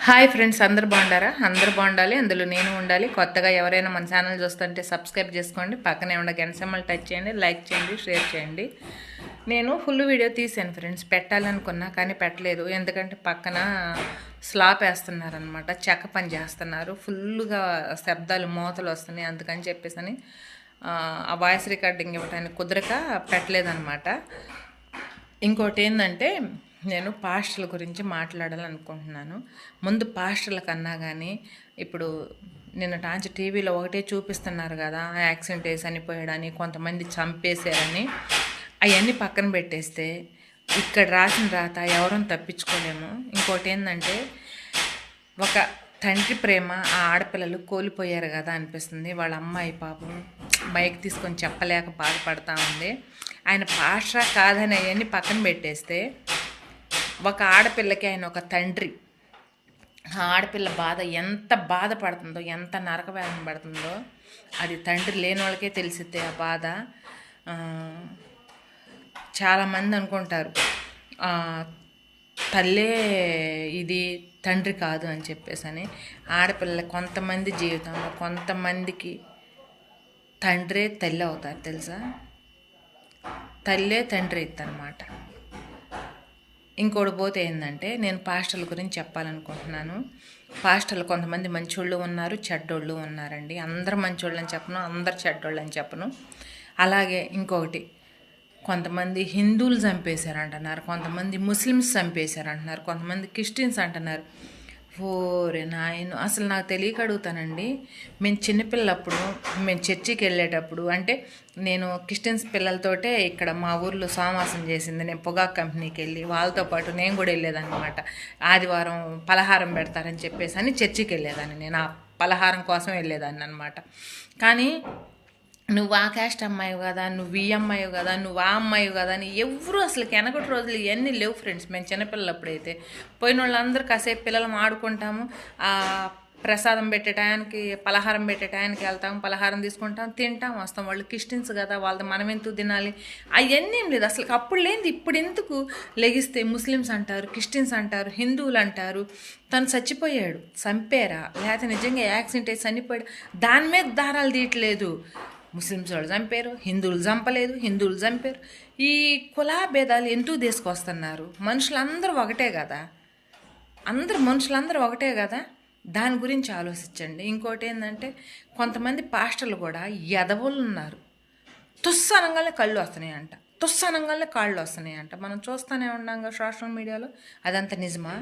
Hi friends, అందరు బాగుండారా? అందరు బాగుండాలి, అందులో నేను ఉండాలి. కొత్తగా ఎవరైనా మన ఛానల్ చూస్తుంటే సబ్స్క్రైబ్ చేసుకోండి, పక్కనే ఉన్న గంట సింబల్ టచ్ చేయండి, లైక్ చేయండి, షేర్ చేయండి. నేను ఫుల్ వీడియో తీసాను ఫ్రెండ్స్, పెట్టాలనుకున్నా కానీ పెట్టలేదు. ఎందుకంటే పక్కన స్లాబ్ వేస్తున్నారనమాట, చెక్క పని చేస్తున్నారు, ఫుల్గా శబ్దాలు మోతలు వస్తున్నాయి. అందుకని చెప్పేసి ఆ వాయిస్ రికార్డింగ్ ఇవ్వడానికి కుదరక పెట్టలేదన్నమాట. ఇంకోటి ఏంటంటే, నేను పాస్టర్ల గురించి మాట్లాడాలనుకుంటున్నాను. ముందు పాస్టర్ల కన్నా కానీ ఇప్పుడు నిన్న టాంచి టీవీలో ఒకటే చూపిస్తున్నారు కదా, యాక్సిడెంట్ వేసి చనిపోయాడని, కొంతమంది చంపేశారని. అవన్నీ పక్కన పెట్టేస్తే ఇక్కడ రాసిన రాత ఎవరూ తప్పించుకోలేము. ఇంకోటి ఏంటంటే, ఒక తండ్రి ప్రేమ ఆ ఆడపిల్లలు కోల్పోయారు కదా అనిపిస్తుంది. వాళ్ళ అమ్మాయి పాపం బైక్ తీసుకొని చెప్పలేక బాధపడతా ఉంది. ఆయన పాస్టరా కాదని అవన్నీ పక్కన పెట్టేస్తే, ఒక ఆడపిల్లకి ఆయన ఒక తండ్రి. ఆ ఆడపిల్ల బాధ ఎంత బాధపడుతుందో, ఎంత నరకవేదన పడుతుందో అది తండ్రి లేని వాళ్ళకే తెలిసిద్ది ఆ బాధ. చాలామంది అనుకుంటారు తల్లే ఇది, తండ్రి కాదు అని చెప్పేసి. ఆడపిల్ల కొంతమంది జీవితంలో కొంతమందికి తండ్రే తల్లి అవుతారు తెలుసా. తల్లే తండ్రి ఇద్దనమాట. ఇంకోటి పోతే ఏంటంటే, నేను పాస్టర్ల గురించి చెప్పాలనుకుంటున్నాను. పాస్టర్లు కొంతమంది మంచోళ్ళు ఉన్నారు, చెడ్డోళ్ళు ఉన్నారండి. అందరు మంచోళ్ళు అని చెప్పను, అందరు చెడ్డోళ్ళు అని చెప్పను. అలాగే ఇంకొకటి, కొంతమంది హిందువులు చంపేశారు అంటున్నారు, కొంతమంది ముస్లిమ్స్ చంపేశారు అంటున్నారు, కొంతమంది క్రిస్టియన్స్ అంటున్నారు. ఓరే నాయన, అసలు నాకు తెలియక అడుగుతానండి. మేము చిన్నపిల్లప్పుడు మేము చర్చికి వెళ్ళేటప్పుడు, అంటే నేను క్రిస్టియన్స్ పిల్లలతోటే ఇక్కడ మా ఊర్లో సోమవాసం చేసింది. నేను పొగాకు కంపెనీకి వెళ్ళి వాళ్ళతో పాటు నేను కూడా వెళ్ళేదన్నమాట. ఆదివారం పలహారం పెడతారని చెప్పేసి అని చర్చికి వెళ్ళేదాన్ని. నేను ఆ పలహారం కోసం వెళ్ళేదాన్ని అనమాట. కానీ నువ్వు ఆ క్యాస్ట్ అమ్మాయి కదా, నువ్వు ఈ అమ్మాయి కదా, నువ్వు ఆ అమ్మాయి కదా అని ఎవరు అసలు వెనకటి రోజులు ఇవన్నీ లేవు ఫ్రెండ్స్. మేము చిన్నపిల్లలప్పుడైతే పోయిన వాళ్ళందరూ కాసేపు పిల్లలు ఆడుకుంటాము, ఆ ప్రసాదం పెట్టే టయానికి పలహారం పెట్టే టయానికి వెళ్తాము, పలహారం తీసుకుంటాం, తింటాం, వస్తాం. వాళ్ళు క్రిస్టియన్స్ కదా, వాళ్ళది మనం ఎందుకు తినాలి అవన్నీ ఏం లేదు అసలు. అప్పుడు లేనిది ఇప్పుడు ఎందుకు లెగిస్తే ముస్లిమ్స్ అంటారు, క్రిస్టియన్స్ అంటారు, హిందువులు అంటారు. తను చచ్చిపోయాడు, చంపారా లేకపోతే నిజంగా యాక్సిడెంట్ అయ్యి చనిపోయాడు, దాని మీద దారాలు తీయట్లేదు. ముస్లిమ్స్ వాళ్ళు చంపారు, హిందువులు చంపలేదు, హిందువులు చంపారు. ఈ కులా భేదాలు ఎందుకు తీసుకొస్తున్నారు? మనుషులందరూ ఒకటే కదా, మనుషులందరూ ఒకటే కదా. దాని గురించి ఆలోచించండి. ఇంకోటి ఏంటంటే, కొంతమంది పాస్టర్లు కూడా ఎదవులు ఉన్నారు. తుస్సనంగానే కళ్ళు వస్తున్నాయంట, తుస్సనంగానే కాళ్ళు వస్తున్నాయంట. మనం చూస్తూనే ఉన్నాం సోషల్ మీడియాలో. అదంతా నిజమా?